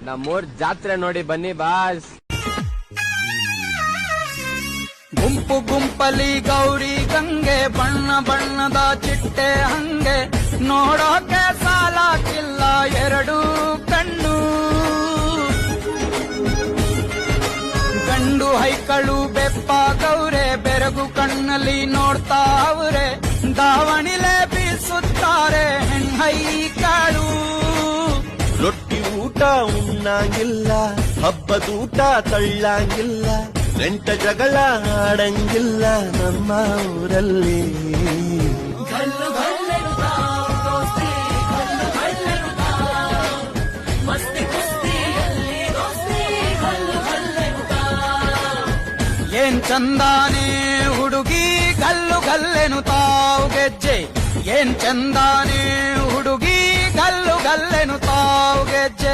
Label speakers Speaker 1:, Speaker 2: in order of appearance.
Speaker 1: ನಮ್ಮೂರ್ ಜಾತ್ರೆ ನೋಡಿ ಬನ್ನಿ ಬಾಸ್.
Speaker 2: ಗುಂಪು ಗುಂಪಲಿ ಗೌರಿ ಗಂಗೆ, ಬಣ್ಣ ಬಣ್ಣದ ಚಿಟ್ಟೆ ಹಂಗೆ, ನೋಡೋಕೆ ಸಾಲಾಕಿಲ್ಲ ಎರಡು ಕಣ್ಣು. ಗಂಡು ಹೈಕಳು ಬೆಪ್ಪಾಗವ್ರೆ, ಬೆರಗು ಕಣ್ಣಲ್ಲಿ ನೋಡ್ತಾ ಅವ್ರೆ, ದಾವಣಿಲೆ ಬೀಸುತ್ತಾರೆ ಹೆಣ್ಣೈಕಳು.
Speaker 3: ರೊಟ್ಟಿ ಊಟ ಉಣ್ಣಂಗಿಲ್ಲ, ಹಬ್ಬದೂಟ ತಳ್ಳಂಗಿಲ್ಲ, ನೆಂಟ ಜಗಳ ಆಡಂಗಿಲ್ಲ ನಮ್ಮ ಊರಲ್ಲಿ.
Speaker 2: ಏನ್ ಚಂದಾನೆ ಹುಡುಗಿ ಗಲ್ಲು ಗಲ್ಲೆನು ತಾವು ಗೆಜ್ಜೆ, ಏನ್ ಚಂದಾನೆ ಹುಡುಗಿ ಗಲ್ಲು ಗಲ್ಲೆನು ತಾವು ಗೆಜ್ಜೆ.